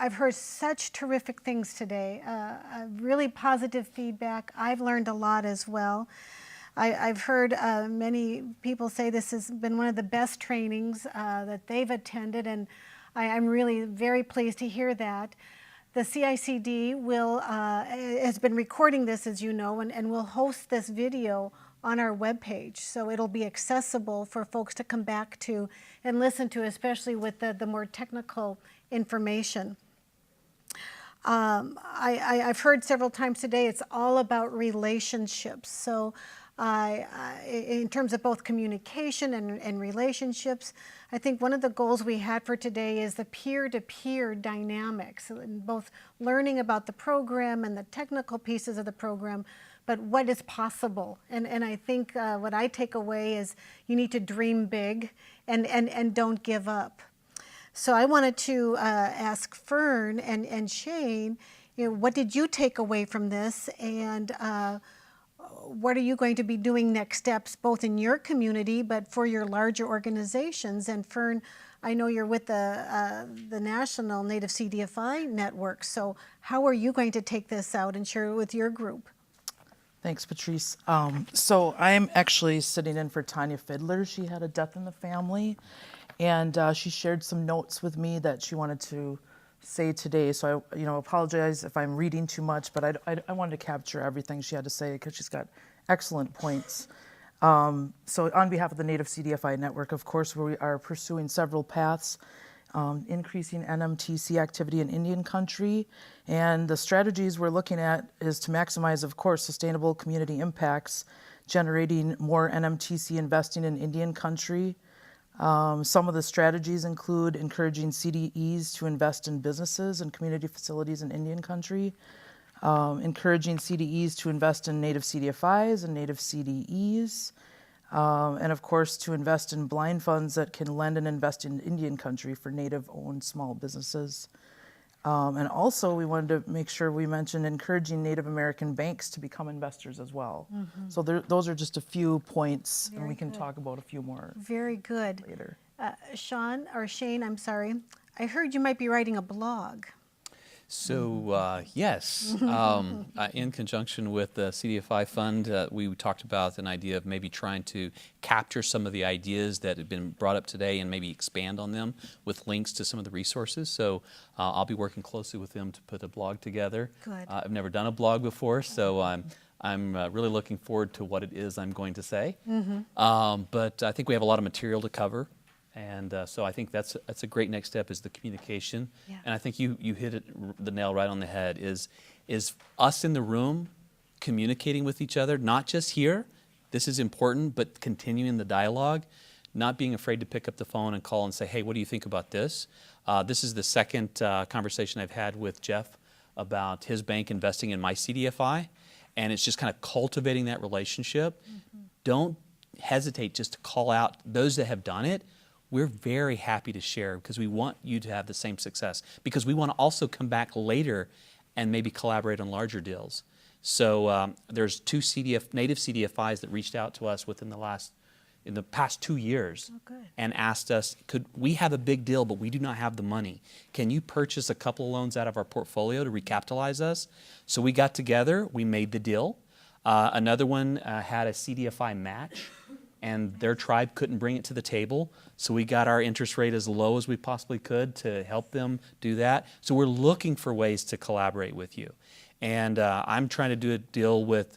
I've heard such terrific things today, really positive feedback. I've learned a lot as well. I've heard many people say this has been one of the best trainings that they've attended, and I'm really very pleased to hear that. The CICD has been recording this, as you know, and will host this video on our webpage, so it'll be accessible for folks to come back to and listen to, especially with the more technical information. I've heard several times today it's all about relationships. So in terms of both communication and relationships, I think one of the goals we had for today is the peer-to-peer dynamics, both learning about the program and the technical pieces of the program, but what is possible. And I think what I take away is you need to dream big and don't give up. So I wanted to ask Fern and Shane, what did you take away from this, and what are you going to be doing next steps, both in your community, but for your larger organizations? And Fern, I know you're with the National Native CDFI Network, so how are you going to take this out and share it with your group? Thanks, Patrice. So I'm actually sitting in for Tanya Fiddler. She had a death in the family, and she shared some notes with me that she wanted to say today. So I, apologize if I'm reading too much, but I wanted to capture everything she had to say because she's got excellent points. So on behalf of the Native CDFI Network, of course, we are pursuing several paths, increasing NMTC activity in Indian country. And the strategies we're looking at is to maximize, of course, sustainable community impacts, generating more NMTC investing in Indian country. Some of the strategies include encouraging CDEs to invest in businesses and community facilities in Indian country, encouraging CDEs to invest in Native CDFIs and Native CDEs, and of course to invest in blind funds that can lend and invest in Indian country for Native-owned small businesses. And also we wanted to make sure we mentioned encouraging Native American banks to become investors as well. Mm-hmm. So those are just a few points, and we can talk about a few more. Very good. Later. Shane, I'm sorry. I heard you might be writing a blog. So yes, in conjunction with the CDFI fund, we talked about an idea of maybe trying to capture some of the ideas that have been brought up today and maybe expand on them with links to some of the resources. So I'll be working closely with them to put a blog together. Good. I've never done a blog before, so I'm really looking forward to what it is I'm going to say. Mm-hmm. But I think we have a lot of material to cover. And so I think that's a great next step is the communication. Yeah. And I think you hit the nail right on the head is us in the room communicating with each other, not just here, this is important, but continuing the dialogue, not being afraid to pick up the phone and call and say, hey, what do you think about this? This is the second conversation I've had with Jeff about his bank investing in my CDFI, and it's just kind of cultivating that relationship. Mm-hmm. Don't hesitate just to call out those that have done it. We're very happy to share because we want you to have the same success, because we want to also come back later and maybe collaborate on larger deals. So there's two Native CDFIs that reached out to us in the past 2 years and asked us, could we have a big deal, but we do not have the money. Can you purchase a couple of loans out of our portfolio to recapitalize us? So we got together, we made the deal. Another one had a CDFI match, and their tribe couldn't bring it to the table. So we got our interest rate as low as we possibly could to help them do that. So we're looking for ways to collaborate with you. And I'm trying to do a deal with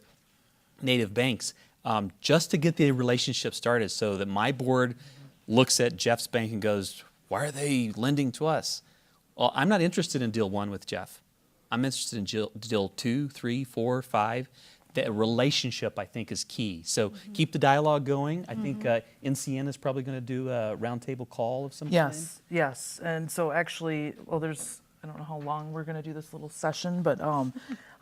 Native banks just to get the relationship started so that my board looks at Jeff's bank and goes, why are they lending to us? Well, I'm not interested in deal 1 with Jeff. I'm interested in deal 2, 3, 4, 5. The relationship, I think, is key. So keep the dialogue going. I think NCN is probably going to do a roundtable call of some kind. Yes. And so actually, I don't know how long we're going to do this little session, but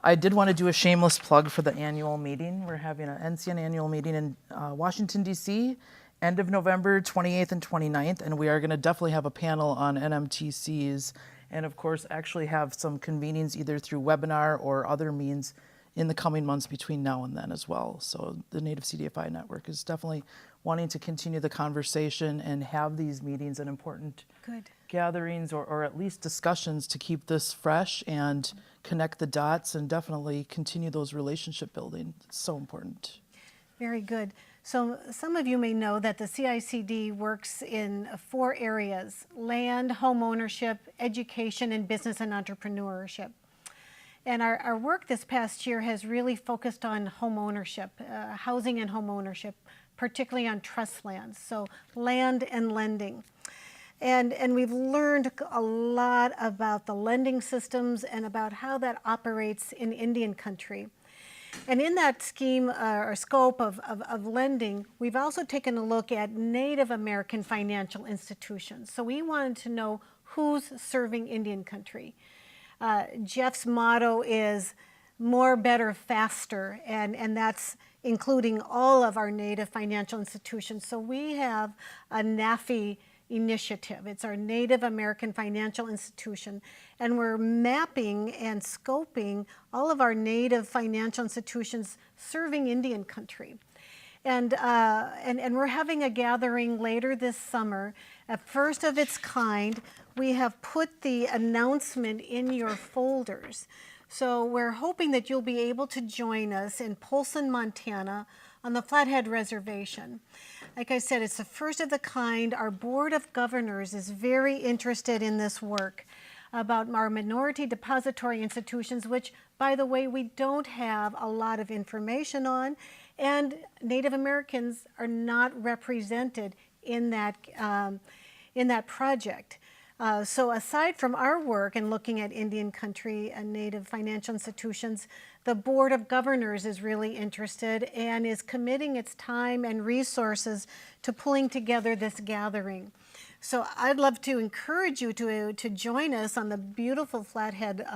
I did want to do a shameless plug for the annual meeting. We're having an NCN annual meeting in Washington, D.C., end of November 28th and 29th, and we are going to definitely have a panel on NMTCs, and of course actually have some convenings either through webinar or other means in the coming months between now and then as well. So the Native CDFI network is definitely wanting to continue the conversation and have these meetings and important Good. gatherings or at least discussions to keep this fresh and connect the dots and definitely continue those relationship building. It's so important. Very good. So some of you may know that the CICD works in 4 areas: land, home ownership, education, and business and entrepreneurship. And our work this past year has really focused on home ownership, housing and home ownership, particularly on trust lands, so land and lending. And we've learned a lot about the lending systems and about how that operates in Indian country. And in that scheme or scope of lending, we've also taken a look at Native American financial institutions. So we wanted to know who's serving Indian country. Jeff's motto is more, better, faster, and that's including all of our Native financial institutions. So we have a NAFI initiative. It's our Native American Financial Institution, and we're mapping and scoping all of our Native financial institutions serving Indian country. And we're having a gathering later this summer, a first of its kind. We have put the announcement in your folders. So we're hoping that you'll be able to join us in Polson, Montana on the Flathead Reservation. Like I said, it's the first of the kind. Our Board of Governors is very interested in this work about our minority depository institutions, which, by the way, we don't have a lot of information on, and Native Americans are not represented in that project. So aside from our work in looking at Indian country and Native financial institutions, the Board of Governors is really interested and is committing its time and resources to pulling together this gathering. So I'd love to encourage you to join us on the beautiful Flathead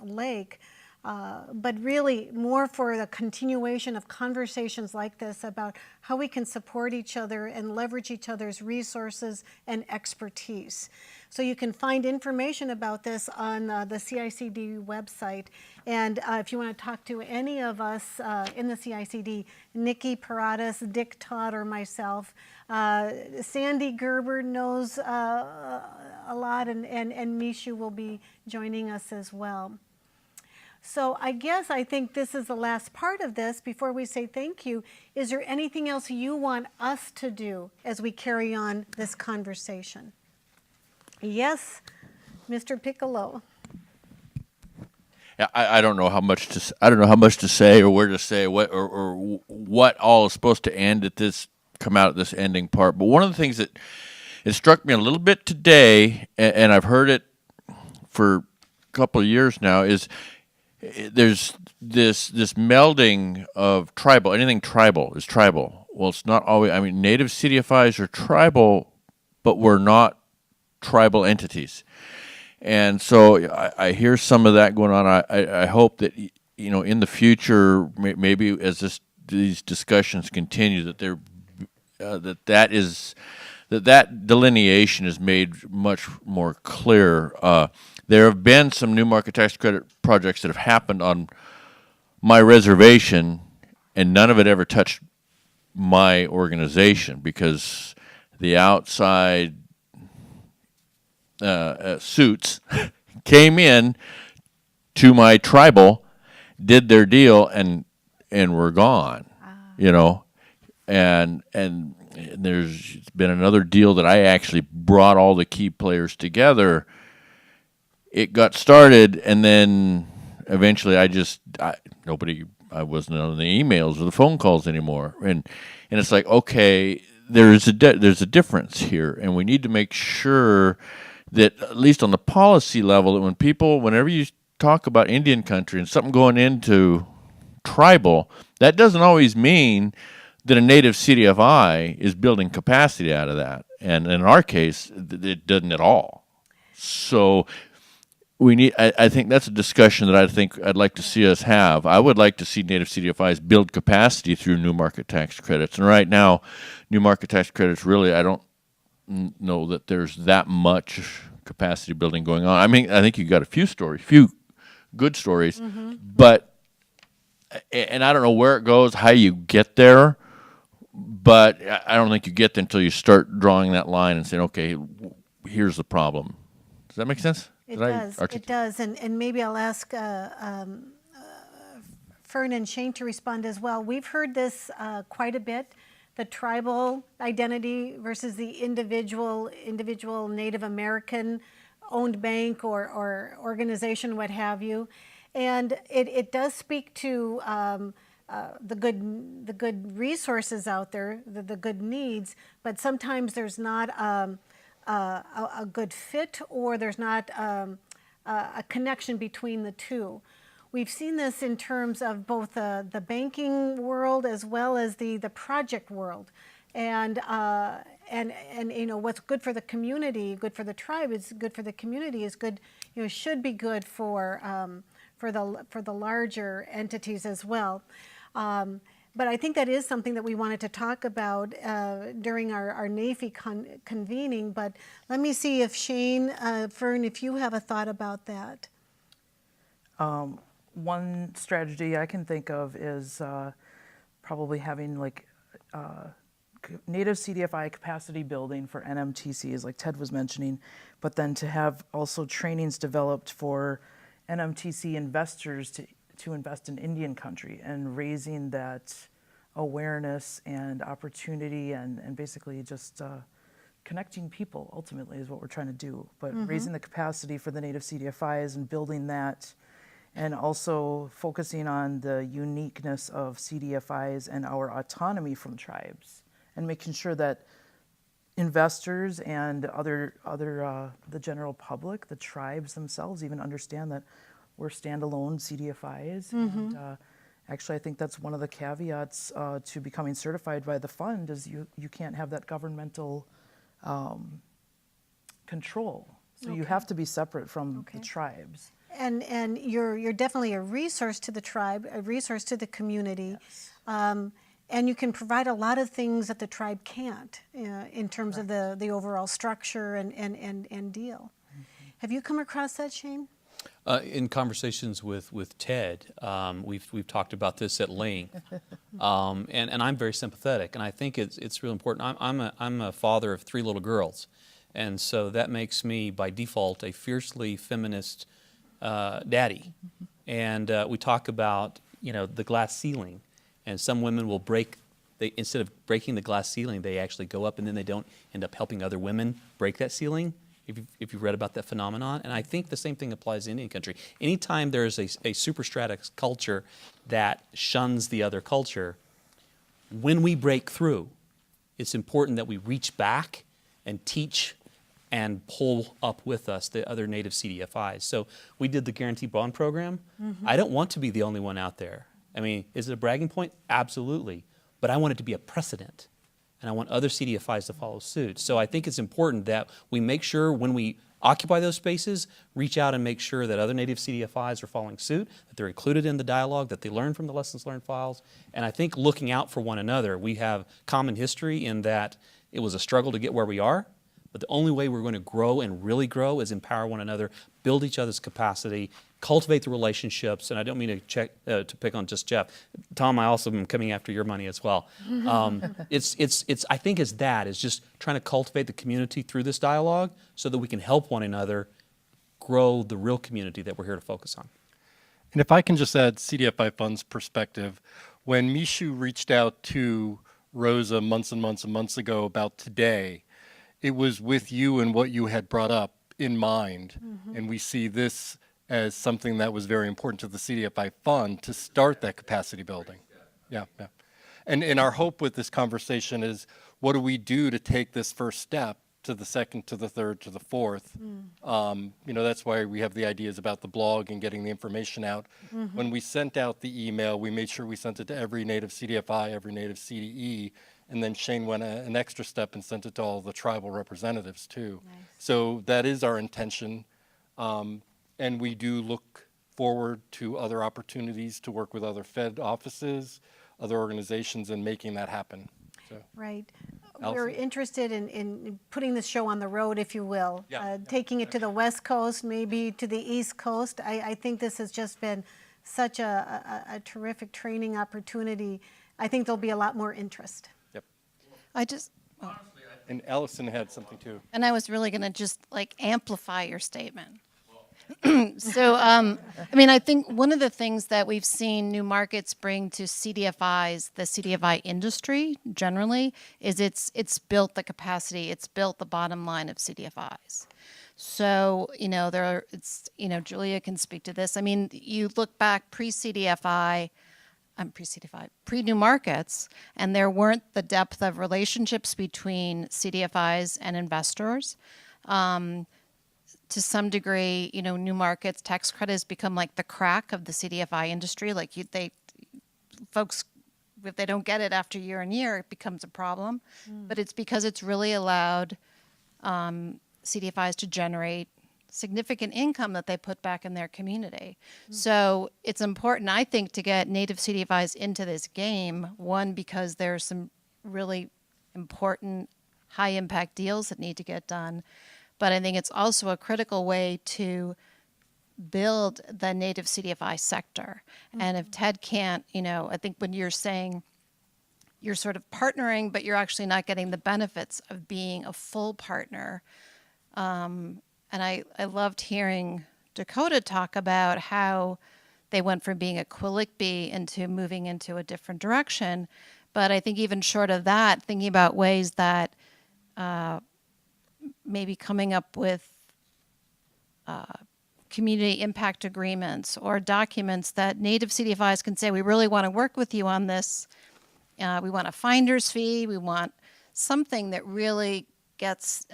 Lake, but really more for the continuation of conversations like this about how we can support each other and leverage each other's resources and expertise. So you can find information about this on the CICD website. And if you want to talk to any of us in the CICD, Nikki Paradas, Dick Todd, or myself, Sandy Gerber knows a lot, and Mishu will be joining us as well. So I think this is the last part of this before we say thank you. Is there anything else you want us to do as we carry on this conversation? Yes, Mr. Piccolo. Yeah, I don't know how much to say or where to say what or what all is supposed to come out at this ending part. But one of the things that it struck me a little bit today, and I've heard it for a couple of years now, is there's this melding of tribal. Anything tribal is tribal. Well, it's not always. I mean, Native CDFIs are tribal, but we're not tribal entities. And so I hear some of that going on. I hope that in the future, maybe as these discussions continue, that that delineation is made much more clear. There have been some new market tax credit projects that have happened on my reservation, and none of it ever touched my organization because the outside suits came in to my tribal, did their deal, and were gone. And there's been another deal that I actually brought all the key players together. It got started, and then eventually I wasn't on the emails or the phone calls anymore, and it's like, okay, there's a difference here, and we need to make sure that at least on the policy level, that whenever you talk about Indian country and something going into tribal, that doesn't always mean that a Native CDFI is building capacity out of that. And in our case, it doesn't at all. So I think that's a discussion that I'd like to see us have. I would like to see Native CDFIs build capacity through new market tax credits. And right now, new market tax credits, really, I don't know that there's that much capacity building going on. I mean, I think you got a few good stories, but and I don't know where it goes, how you get there, but I don't think you get there until you start drawing that line and saying, okay, here's the problem. Does that make sense? It Did I does. It articulate? does. And maybe I'll ask Fern and Shane to respond as well. We've heard this quite a bit, the tribal identity versus the individual Native American owned bank or organization, what have you. And it does speak to the good resources out there, the good needs, but sometimes there's not a good fit, or there's not a connection between the two. We've seen this in terms of both the banking world as well as the project world, and you know, what's good for the community, good for the tribe, is good for the community, is good, you know, should be good for the larger entities as well. But I think that is something that we wanted to talk about during our NAFI convening. But let me see if Shane, Fern, if you have a thought about that. One strategy I can think of is probably having like native CDFI capacity building for NMTCs, like Ted was mentioning, but then to have also trainings developed for NMTC investors to invest in Indian country, and raising that awareness and opportunity, and basically just connecting people ultimately is what we're trying to do. But raising the capacity for the native CDFIs and building that, and also focusing on the uniqueness of CDFIs and our autonomy from tribes, and making sure that investors and the general public, the tribes themselves, even understand that we're standalone CDFIs. And actually, I think that's one of the caveats to becoming certified by the fund, is you can't have that governmental control. So you have to be separate from the tribes. And you're definitely a resource to the tribe, a resource to the community. Yes. And you can provide a lot of things that the tribe can't in terms of the overall structure and deal. Have you come across that, Shane? In conversations with Ted, we've talked about this at length, and I'm very sympathetic, and I think it's real important. I'm a father of 3 little girls, and so that makes me by default a fiercely feminist daddy. And we talk about, you know, the glass ceiling, and some women will instead of breaking the glass ceiling, they actually go up, and then they don't end up helping other women break that ceiling. If you've read about that phenomenon. And I think the same thing applies in Indian country. Anytime there's a superstratus culture that shuns the other culture, when we break through, it's important that we reach back and teach and pull up with us the other native CDFIs. So we did the Guaranteed Bond Program. I don't want to be the only one out there. I mean, is it a bragging point? Absolutely. But I want it to be a precedent. And I want other CDFIs to follow suit. So I think it's important that we make sure when we occupy those spaces, reach out and make sure that other native CDFIs are following suit, that they're included in the dialogue, that they learn from the lessons learned files. And I think looking out for one another, we have common history in that it was a struggle to get where we are, but the only way we're going to grow and really grow is empower one another, build each other's capacity, cultivate the relationships. And I don't mean to pick on just Jeff. Tom, I also am coming after your money as well. I think it's just trying to cultivate the community through this dialogue so that we can help one another grow the real community that we're here to focus on. And if I can just add CDFI Fund's perspective, when Mishu reached out to Rosa months and months and months ago about today, it was with you and what you had brought up in mind. And we see this as something that was very important to the CDFI Fund to start that capacity building. Yeah. And our hope with this conversation is, what do we do to take this first step to the second, to the third, to the fourth? You know, that's why we have the ideas about the blog and getting the information out. When we sent out the email, we made sure we sent it to every native CDFI, every native CDE, and then Shane went an extra step and sent it to all the tribal representatives too. Nice. So that is our intention. And we do look forward to other opportunities to work with other Fed offices, other organizations, in making that happen. So. Right. Allison? We're interested in putting this show on the road, if you will, taking it to the West Coast, maybe to the East Coast. I think this has just been such a terrific training opportunity, I think there'll be a lot more interest. Yep. I just, And Allison had something too. and I was really going to just like amplify your statement. So, I mean, I think one of the things that we've seen new markets bring to CDFIs, the CDFI industry generally, is it's built the capacity, it's built the bottom line of CDFIs. So, Julia can speak to this. I mean, you look back pre-CDFI, pre-new markets, and there weren't the depth of relationships between CDFIs and investors. To some degree, new markets, tax credit has become like the crack of the CDFI industry. Like folks, if they don't get it after year and year, it becomes a problem. But it's because it's really allowed CDFIs to generate significant income that they put back in their community. So it's important, I think, to get native CDFIs into this game. One, because there's some really important high impact deals that need to get done. But I think it's also a critical way to build the native CDFI sector. And if Ted can't, I think when you're saying you're sort of partnering, but you're actually not getting the benefits of being a full partner. And I loved hearing Dakota talk about how they went from being a Quilic into moving into a different direction. But I think even short of that, thinking about ways that maybe coming up with community impact agreements or documents that native CDFIs can say, we really want to work with you on this. We want a finder's fee. We want something that really gets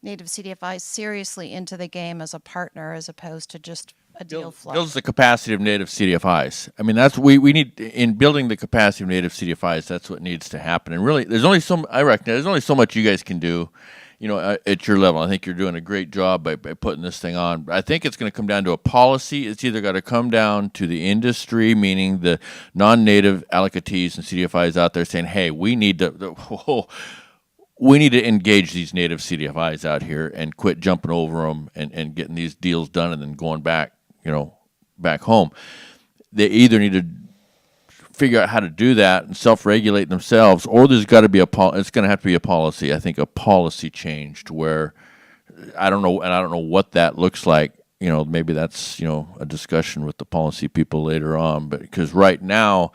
native CDFIs seriously into the game as a partner as opposed to just a deal flow. Builds the capacity of native CDFIs. I mean, that's we need in building the capacity of native CDFIs. That's what needs to happen. And really, there's only so much you guys can do, at your level. I think you're doing a great job by putting this thing on. I think it's going to come down to a policy. It's either got to come down to the industry, meaning the non-native allocatees and CDFIs out there saying, "Hey, we need to." We need to engage these native CDFIs out here and quit jumping over them and getting these deals done and then going back, back home. They either need to figure out how to do that and self-regulate themselves, or there's got to be it's going to have to be a policy. I think a policy change to where I don't know what that looks like. Maybe that's a discussion with the policy people later on. But because right now,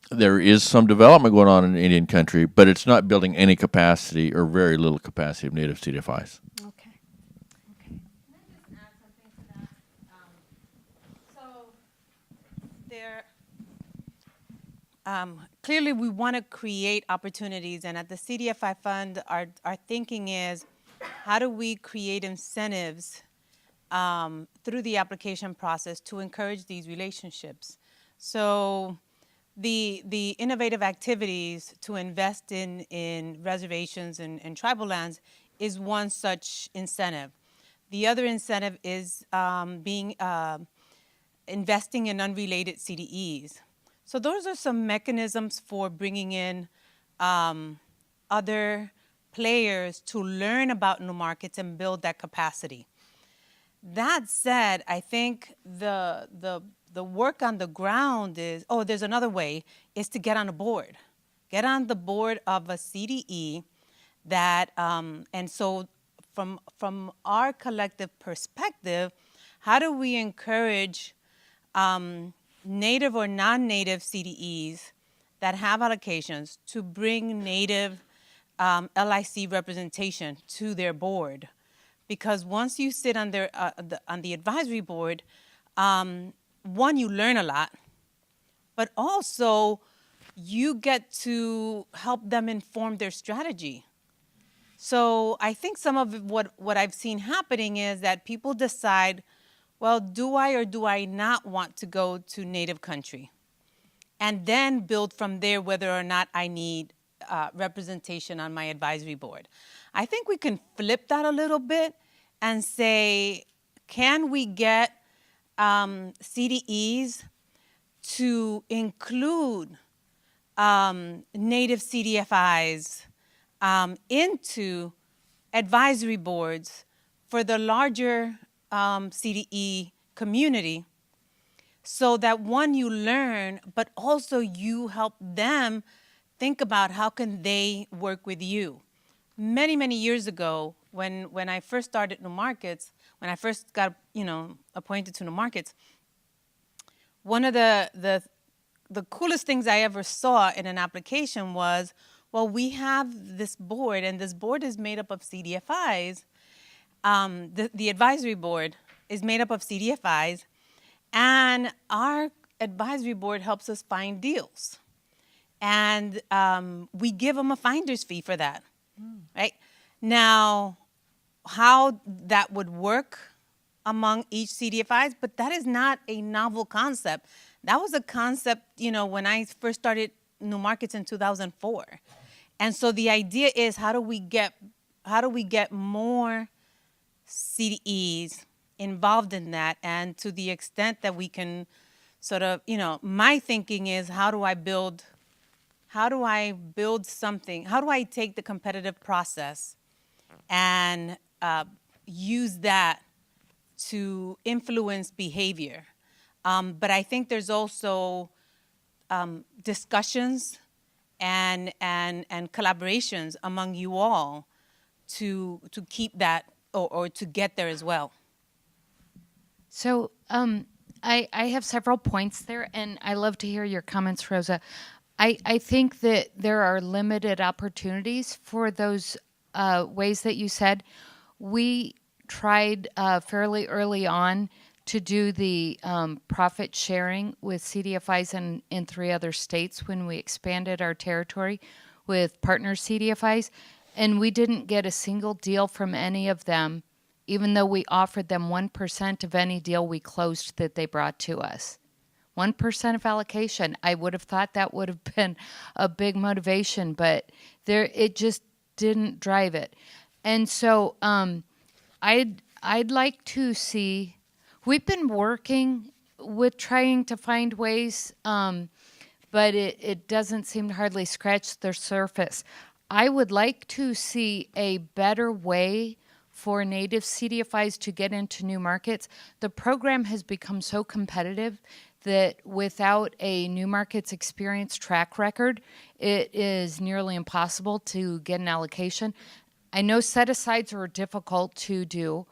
there is some development going on in Indian country, but it's not building any capacity or very little capacity of native CDFIs. Okay. Can I just add something to that? So there, clearly we want to create opportunities, and at the CDFI Fund, our thinking is, how do we create incentives through the application process to encourage these relationships? So the innovative activities to invest in reservations and tribal lands is one such incentive. The other incentive is investing in unrelated CDEs. So those are some mechanisms for bringing in other players to learn about new markets and build that capacity. That said, I think the work on the ground is, there's another way, is to get on a board. Get on the board of a CDE that, and so from our collective perspective, how do we encourage native or non-native CDEs that have allocations to bring native LIC representation to their board? Because once you sit on the advisory board, one, you learn a lot, but also you get to help them inform their strategy. So I think some of what I've seen happening is that people decide, well, do I or do I not want to go to native country? And then build from there whether or not I need representation on my advisory board. I think we can flip that a little bit and say, can we get CDEs to include native CDFIs into advisory boards for the larger CDE community so that one, you learn, but also you help them think about how can they work with you. Many years ago, when I first started New Markets, when I first got appointed to New Markets, one of the coolest things I ever saw in an application was, well, we have this board, and this board is made up of CDFIs. The advisory board is made up of CDFIs, and our advisory board helps us find deals. And we give them a finder's fee for that, right? Now, how that would work among each CDFIs, but that is not a novel concept. That was a concept, when I first started New Markets in 2004. And so the idea is, how do we get more CDEs involved in that? And to the extent that we can sort of, my thinking is, how do I build something? How do I take the competitive process and use that to influence behavior? But I think there's also discussions and collaborations among you all to keep that or to get there as well. So I have several points there, and I love to hear your comments, Rosa. I think that there are limited opportunities for those ways that you said. We tried fairly early on to do the profit sharing with CDFIs in 3 other states when we expanded our territory with partner CDFIs, and we didn't get a single deal from any of them, even though we offered them 1% of any deal we closed that they brought to us. 1% of allocation. I would have thought that would have been a big motivation, but it just didn't drive it. And so I'd like to see. We've been working with trying to find ways, but it doesn't seem to hardly scratch the surface. I would like to see a better way for Native CDFIs to get into new markets. The program has become so competitive that without a new markets experience track record, it is nearly impossible to get an allocation. I know set-asides are difficult to do,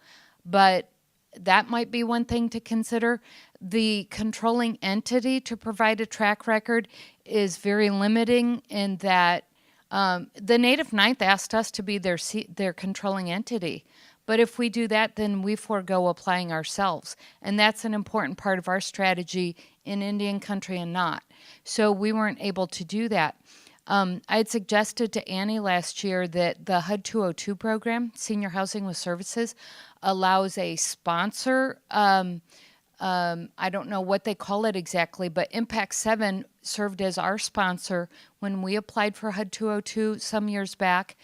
but that might be one thing to consider. The controlling entity to provide a track record is very limiting in that the Native Ninth asked us to be their controlling entity. But if we do that, then we forego applying ourselves. And that's an important part of our strategy in Indian country and not. So we weren't able to do that. I had suggested to Annie last year that the HUD 202 program, Senior Housing with Services, allows a sponsor. I don't know what they call it exactly, but Impact 7 served as our sponsor when we applied for HUD 202 some years back.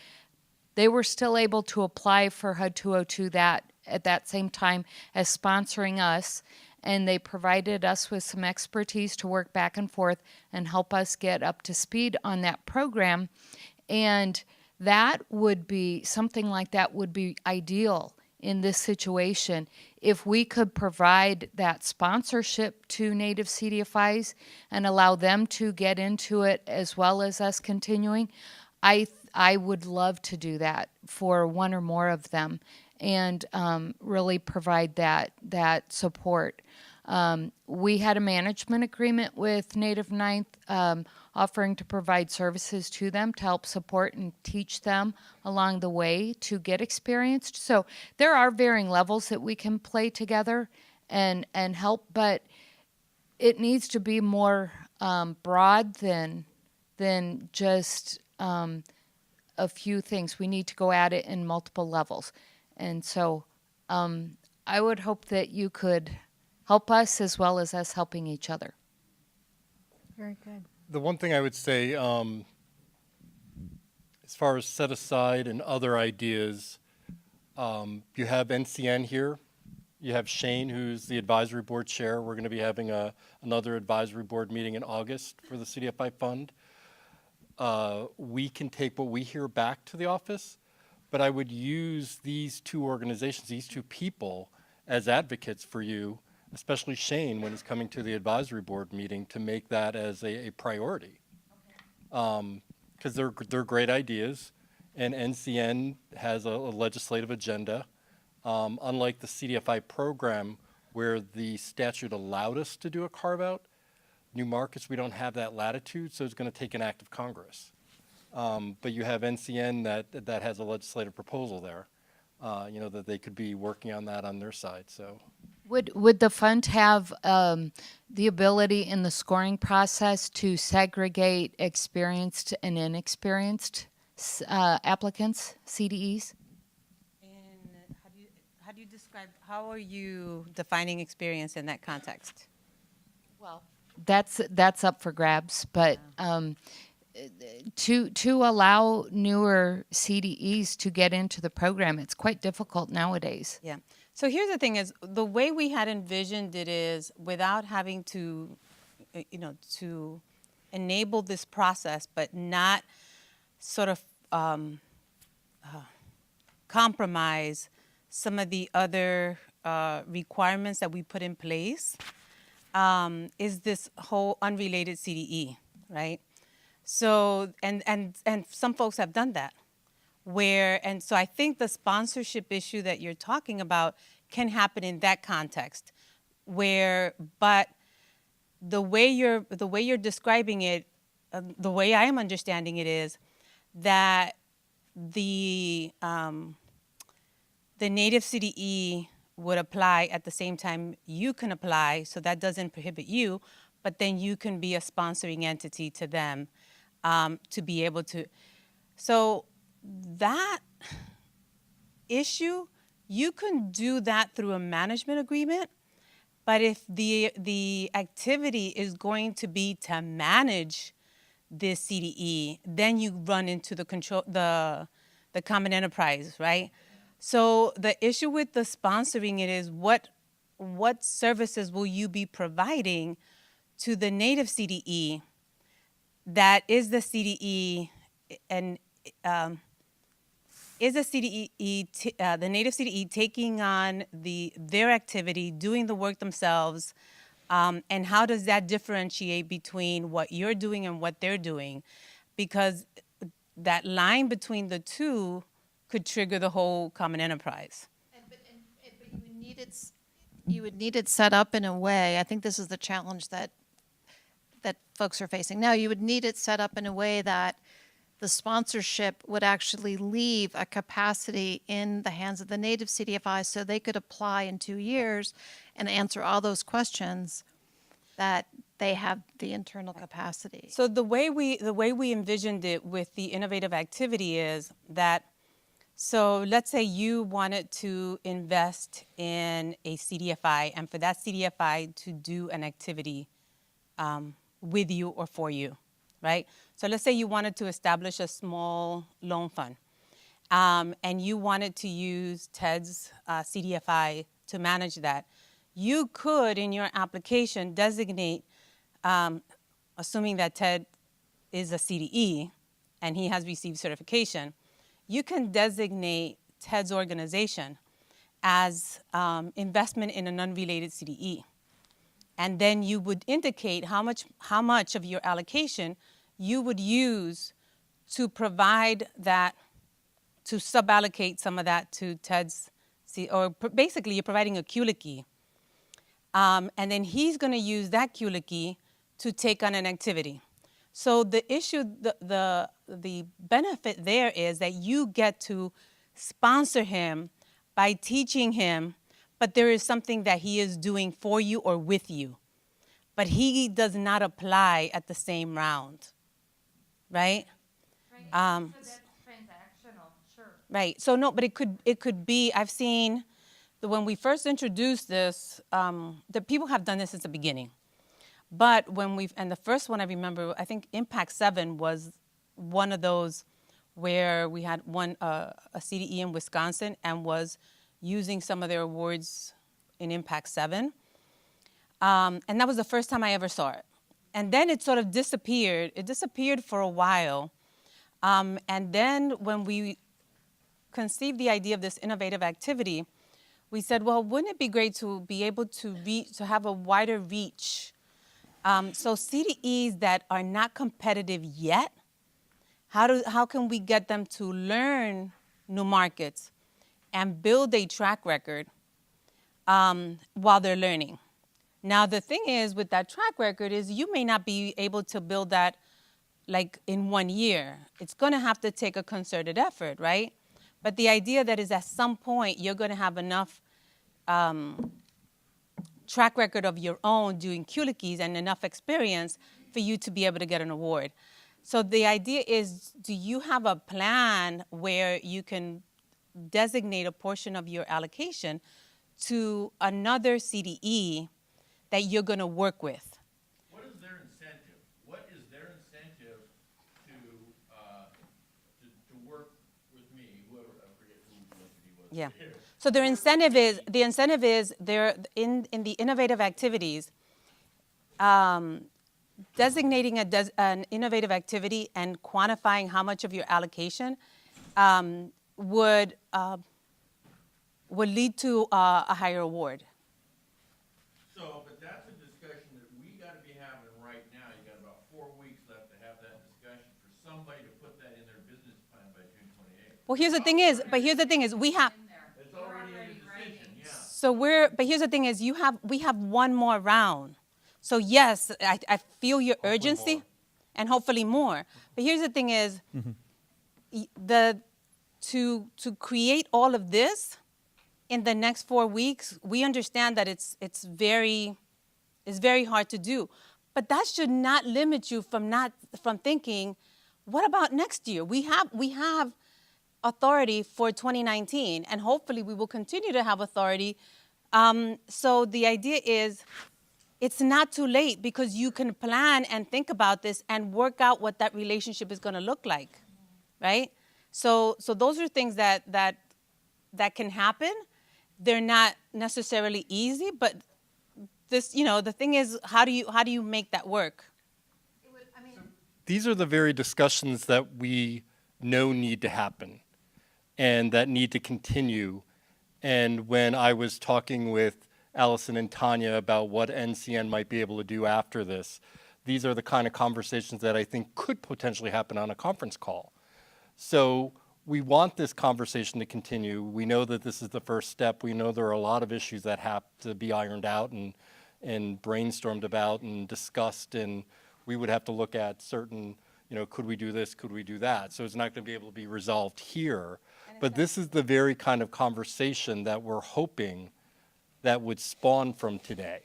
They were still able to apply for HUD 202 at that same time as sponsoring us, and they provided us with some expertise to work back and forth and help us get up to speed on that program. And that would be, something like that would be ideal in this situation. If we could provide that sponsorship to Native CDFIs and allow them to get into it as well as us continuing, I would love to do that for one or more of them and really provide that support. We had a management agreement with Native Ninth offering to provide services to them to help support and teach them along the way to get experienced. So there are varying levels that we can play together and help, but it needs to be more broad than just a few things. We need to go at it in multiple levels. And so I would hope that you could help us as well as us helping each other. Very good. The one thing I would say, as far as set aside and other ideas, you have NCN here. You have Shane, who's the advisory board chair. We're going to be having another advisory board meeting in August for the CDFI fund. We can take what we hear back to the office, but I would use these 2 organizations, these 2 people, as advocates for you especially Shane when he's coming to the advisory board meeting, to make that as a priority. Because they're great ideas, and NCN has a legislative agenda. Unlike the CDFI program, where the statute allowed us to do a carve-out, new markets, we don't have that latitude, so it's going to take an act of Congress. But you have NCN that has a legislative proposal there, that they could be working on that on their side. So, Would the fund have the ability in the scoring process to segregate experienced and inexperienced applicants, CDEs? And how do you describe, how are you defining experience in that context? Well, that's up for grabs, but to allow newer CDEs to get into the program, it's quite difficult nowadays. Yeah. So here's the thing: is the way we had envisioned it is without having to, to enable this process, but not sort of compromise some of the other requirements that we put in place. Is this whole unrelated CDE, right? So, and some folks have done that, and so I think the sponsorship issue that you're talking about can happen in that context, but the way you're describing it, the way I am understanding it is that the native CDE would apply at the same time you can apply, so that doesn't prohibit you, but then you can be a sponsoring entity to them to be able to. So that issue, you can do that through a management agreement, but if the activity is going to be to manage this CDE, then you run into the common enterprise, right? So the issue with the sponsoring it is what services will you be providing to the native CDE that is the CDE and is the CDE the native CDE taking on their activity, doing the work themselves, and how does that differentiate between what you're doing and what they're doing? Because that line between the two could trigger the whole common enterprise. But you would need it set up in a way. I think this is the challenge that folks are facing now. You would need it set up in a way that the sponsorship would actually leave a capacity in the hands of the native CDFI, so they could apply in 2 years and answer all those questions that they have the internal capacity. So the way we envisioned it with the innovative activity is that, so let's say you wanted to invest in a CDFI, and for that CDFI to do an activity with you or for you, right? So let's say you wanted to establish a small loan fund, and you wanted to use TED's CDFI to manage that. You could, in your application, designate, assuming that TED is a CDE and he has received certification, you can designate TED's organization as investment in an unrelated CDE. And then you would indicate how much of your allocation you would use to provide that, to suballocate some of that to TED's, basically you're providing a QLICI. And then he's going to use that QLICI to take on an activity. So the issue, the benefit there is that you get to sponsor him by teaching him, but there is something that he is doing for you or with you. But he does not apply at the same round, right? So that's transactional, sure. Right. So no, but it could be. I've seen that when we first introduced this, the people have done this since the beginning. But and the first one I remember, I think Impact 7 was one of those where we had a CDE in Wisconsin and was using some of their awards in Impact 7. And that was the first time I ever saw it. And then it sort of disappeared. It disappeared for a while. And then when we conceived the idea of this innovative activity, we said, well, wouldn't it be great to be able to have a wider reach? So CDEs that are not competitive yet, how can we get them to learn new markets and build a track record while they're learning? Now, the thing is with that track record is you may not be able to build that like in 1 year. It's going to have to take a concerted effort, right? But the idea that is at some point you're going to have enough track record of your own doing culiques and enough experience for you to be able to get an award. So the idea is, do you have a plan where you can designate a portion of your allocation to another CDE that you're going to work with? What is their incentive? What is their incentive to work with me? Whoever, I forget who the entity was. Yeah. So the incentive is they're in the innovative activities, designating an innovative activity and quantifying how much of your allocation would lead to a higher award. So, but that's a discussion that we got to be having right now. You got about 4 weeks left to have that discussion for somebody to put that in their business plan by June 28th. Well, here's the thing is, we have. It's already in the decision, yeah. So but here's the thing is, we have one more round. So yes, I feel your urgency, and hopefully more. But here's the thing is, to create all of this in the next 4 weeks, we understand that it's very hard to do. But that should not limit you from thinking, what about next year? We have authority for 2019, and hopefully we will continue to have authority. So the idea is, it's not too late because you can plan and think about this and work out what that relationship is going to look like, right? So those are things that can happen. They're not necessarily easy, but this, the thing is, how do you make that work? These are the very discussions that we know need to happen and that need to continue. And when I was talking with Allison and Tanya about what NCN might be able to do after this, these are the kind of conversations that I think could potentially happen on a conference call. So we want this conversation to continue. We know that this is the first step. We know there are a lot of issues that have to be ironed out and brainstormed about and discussed, and we would have to look at certain, could we do this, could we do that? So it's not going to be able to be resolved here. But this is the very kind of conversation that we're hoping that would spawn from today.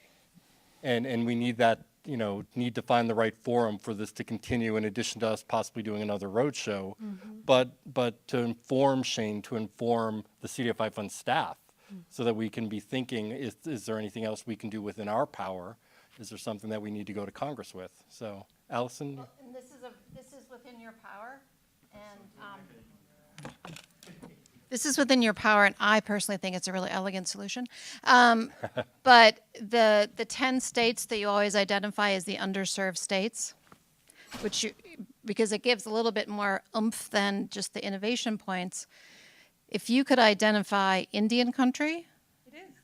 And we need that, need to find the right forum for this to continue, in addition to us possibly doing another roadshow. But to inform Shane, to inform the CDFI Fund staff, so that we can be thinking, is there anything else we can do within our power? Is there something that we need to go to Congress with? So, Allison? Well, and this is within your power, and this is within your power, and I personally think it's a really elegant solution. But the 10 states that you always identify as the underserved states, because it gives a little bit more oomph than just the innovation points. If you could identify Indian country. It is.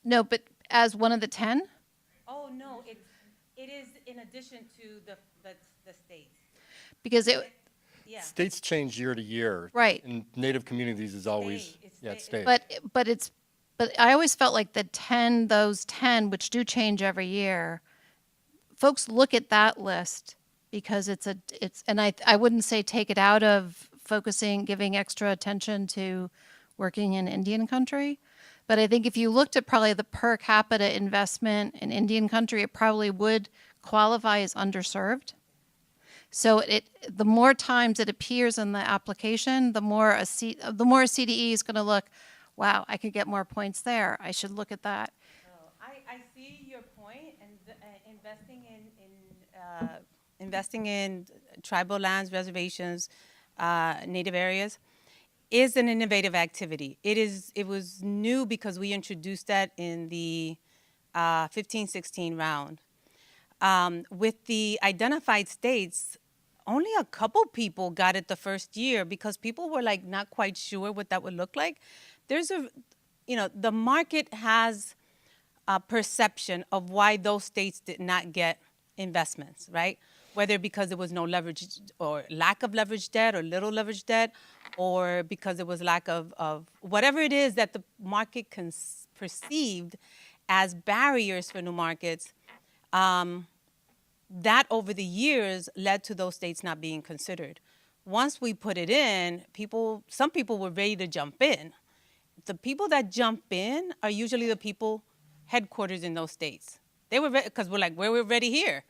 No, but as one of the 10? Oh, no, it is in addition to the states. Because Yeah. States change year to year. Right. And Native communities is always, It's state. But I always felt like those 10, which do change every year, folks look at that list because and I wouldn't say take it out of giving extra attention to working in Indian country. But I think if you looked at probably the per capita investment in Indian country, it probably would qualify as underserved. So the more times it appears in the application, the more a CDE is going to look, wow, I could get more points there. I should look at that. Oh, I see your point, and investing in tribal lands, reservations, native areas is an innovative activity. It was new because we introduced that in the 15-16 round. With the identified states, only a couple people got it the first year because people were like not quite sure what that would look like. There's the market has a perception of why those states did not get investments, right? Whether because there was no leverage or lack of leverage debt or little leverage debt, or because there was lack of whatever it is that the market perceived as barriers for new markets, that over the years led to those states not being considered. Once we put it in, some people were ready to jump in. The people that jump in are usually the people headquarters in those states. They were because we're ready here.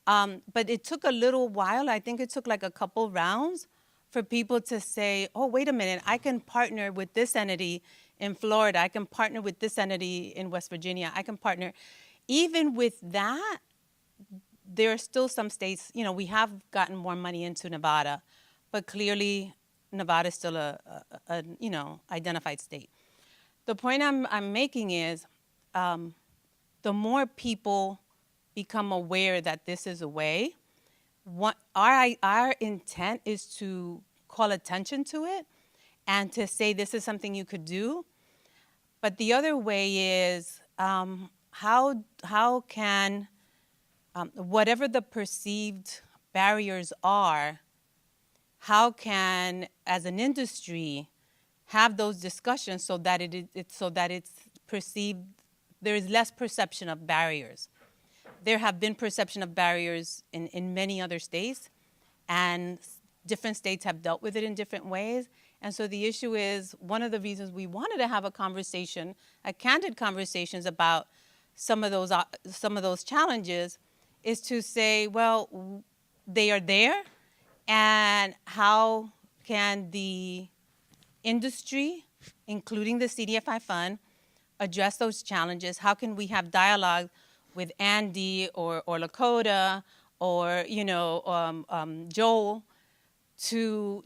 But it took a little while. I think it took like a couple rounds for people to say, oh, wait a minute, I can partner with this entity in Florida. I can partner with this entity in West Virginia. I can partner. Even with that, there are still some states, we have gotten more money into Nevada, but clearly Nevada is still a identified state. The point I'm making is the more people become aware that this is a way, our intent is to call attention to it and to say this is something you could do. But the other way is how can, whatever the perceived barriers are, how can, as an industry, have those discussions so that it's perceived, there is less perception of barriers. There have been perception of barriers in many other states, and different states have dealt with it in different ways. And so the issue is, one of the reasons we wanted to have a conversation, a candid conversations about some of those challenges, is to say, well, they are there, and how can the industry, including the CDFI fund, address those challenges? How can we have dialogue with Andy or Lakota or Joel to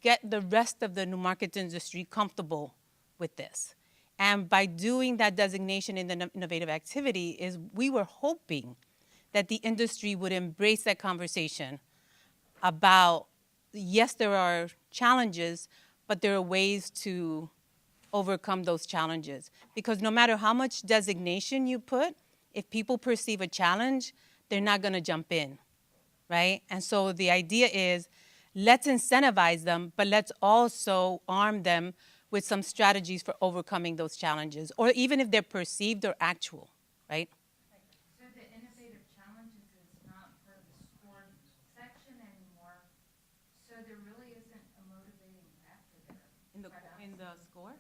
get the rest of the new market industry comfortable with this? And by doing that designation in the innovative activity, is we were hoping that the industry would embrace that conversation about, yes, there are challenges, but there are ways to overcome those challenges. Because no matter how much designation you put, if people perceive a challenge, they're not going to jump in, right? And so the idea is, let's incentivize them, but let's also arm them with some strategies for overcoming those challenges, or even if they're perceived or actual, right? So the innovative challenges is not part of the scored section anymore, so there really isn't a motivating factor there. In the score?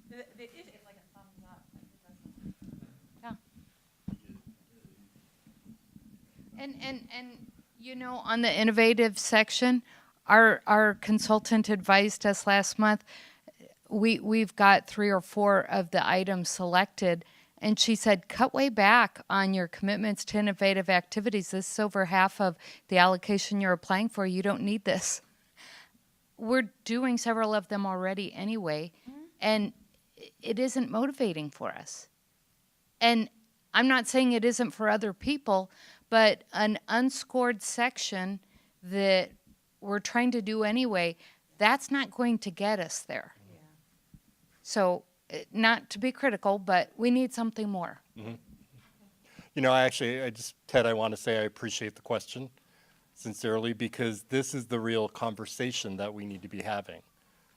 It's like a thumbs up. Yeah. And on the innovative section, our consultant advised us last month, we've got 3 or 4 of the items selected, and she said, cut way back on your commitments to innovative activities. This is over half of the allocation you're applying for. You don't need this. We're doing several of them already anyway, and it isn't motivating for us. And I'm not saying it isn't for other people, but an unscored section that we're trying to do anyway, that's not going to get us there. Yeah. So, not to be critical, but we need something more. Mm-hmm. Ted, I want to say I appreciate the question sincerely, because this is the real conversation that we need to be having.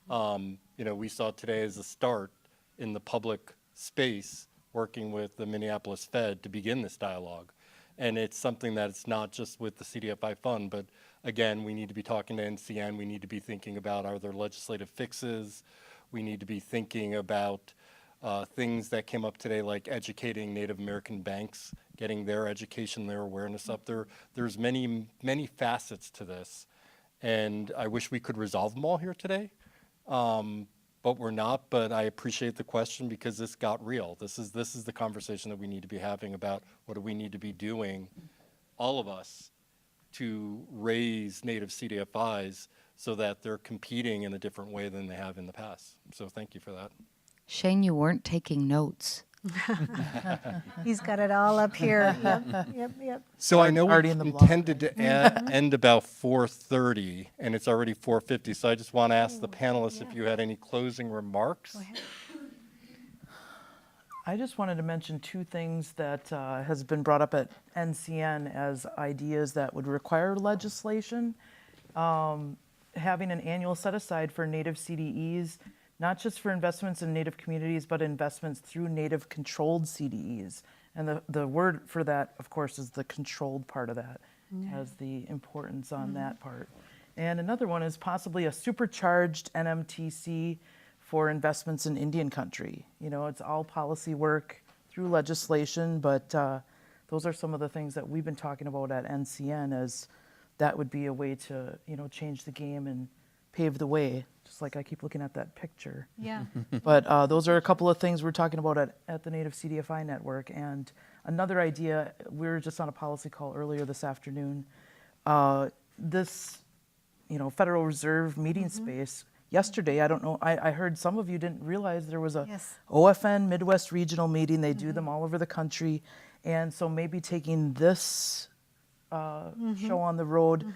We saw today as a start in the public space working with the Minneapolis Fed to begin this dialogue. And it's something that it's not just with the CDFI fund, but again, we need to be talking to NCN. We need to be thinking about, are there legislative fixes? We need to be thinking about things that came up today, like educating Native American banks, getting their education, their awareness up there. There's many, many facets to this. And I wish we could resolve them all here today. But we're not. But I appreciate the question, because this got real. This is the conversation that we need to be having about what do we need to be doing, all of us, to raise Native CDFIs so that they're competing in a different way than they have in the past. So thank you for that. Shane, you weren't taking notes. He's got it all up here. Yep. So I know we Already in the block. intended to end about 4:30, and it's already 4:50. So I just want to ask the panelists if you had any closing remarks. I just wanted to mention two things that has been brought up at NCN as ideas that would require legislation. Having an annual set aside for Native CDEs, not just for investments in Native communities, but investments through Native controlled CDEs. And the word for that, of course, is the controlled part of that, has the importance on that part. And another one is possibly a supercharged NMTC for investments in Indian country. You know, it's all policy work through legislation, but those are some of the things that we've been talking about at NCN, as that would be a way to, you know, change the game and pave the way, just like I keep looking at that picture. Yeah. But those are a couple of things we're talking about at the Native CDFI network. And another idea, we were just on a policy call earlier this afternoon. This, you know, Federal Reserve meeting space, yesterday, I don't know, I heard some of you didn't realize there was a Yes. OFN Midwest Regional meeting. They do them all over the country. And so maybe taking this show on the road,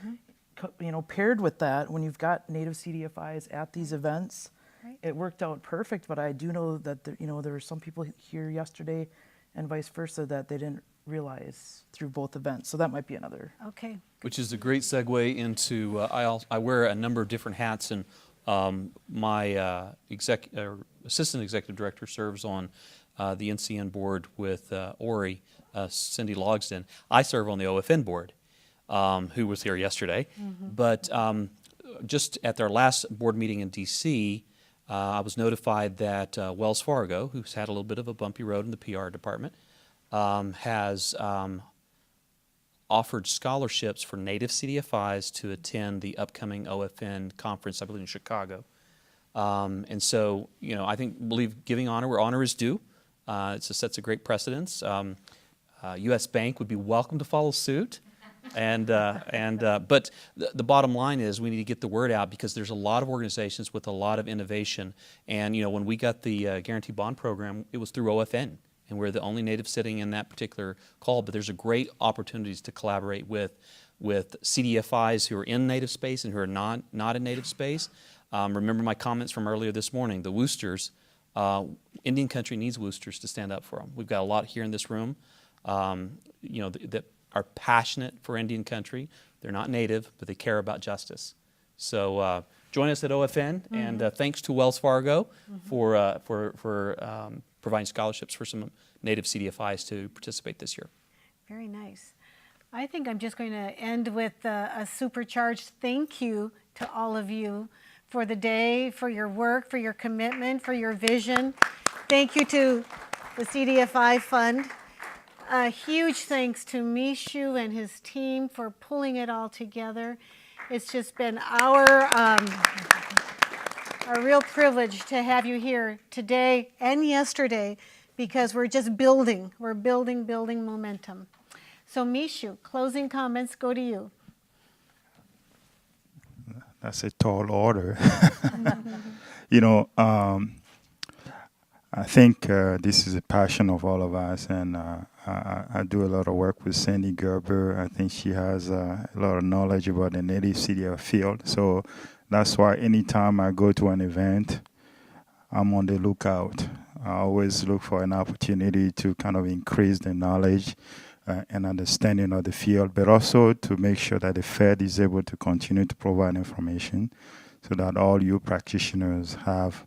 you know, paired with that, when you've got Native CDFIs at these events, Right. it worked out perfect. But I do know that you know, there were some people here yesterday, and vice versa, that they didn't realize through both events. So that might be another. Okay. Which is a great segue into, I wear a number of different hats, and my assistant executive director serves on the NCN board with Ori, Cindy Logsden. I serve on the OFN board, who was here yesterday. But just at their last board meeting in D.C., I was notified that Wells Fargo, who's had a little bit of a bumpy road in the PR department, has offered scholarships for Native CDFIs to attend the upcoming OFN conference, I believe in Chicago. And so, you know, believe giving honor where honor is due. It sets a great precedence. U.S. Bank would be welcome to follow suit. But the bottom line is we need to get the word out, because there's a lot of organizations with a lot of innovation. And, you know, when we got the Guarantee Bond Program, it was through OFN. And we're the only Native sitting in that particular call. But there's a great opportunities to collaborate with CDFIs who are in Native space and who are not in Native space. Remember my comments from earlier this morning, the Woosters. Indian country needs Woosters to stand up for them. We've got a lot here in this room, you know, that are passionate for Indian country. They're not Native, but they care about justice. So join us at OFN, and thanks to Wells Fargo for providing scholarships for some Native CDFIs to participate this year. Very nice. I think I'm just going to end with a supercharged thank you to all of you for the day, for your work, for your commitment, for your vision. Thank you to the CDFI Fund. A huge thanks to Mishu and his team for pulling it all together. It's just been a real privilege to have you here today and yesterday, because we're just building. We're building momentum. So Mishu, closing comments go to you. That's a tall order. You know, I think this is a passion of all of us, and I do a lot of work with Sandy Gerber. I think she has a lot of knowledge about the Native CDF field. So that's why anytime I go to an event, I'm on the lookout. I always look for an opportunity to kind of increase the knowledge and understanding of the field, but also to make sure that the Fed is able to continue to provide information so that all you practitioners have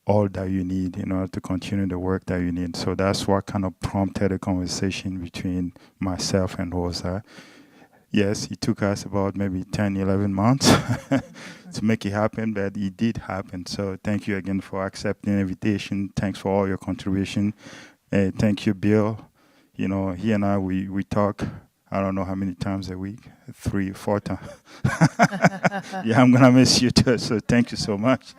all that you need in order to continue the work that you need. So that's what kind of prompted a conversation between myself and Rosa. Yes, it took us about maybe 10, 11 months to make it happen, but it did happen. So thank you again for accepting the invitation. Thanks for all your contribution. Thank you, Bill. You know, he and I, we talk, I don't know how many times a week, 3, 4 times. Yeah, I'm going to miss you too, so thank you so much.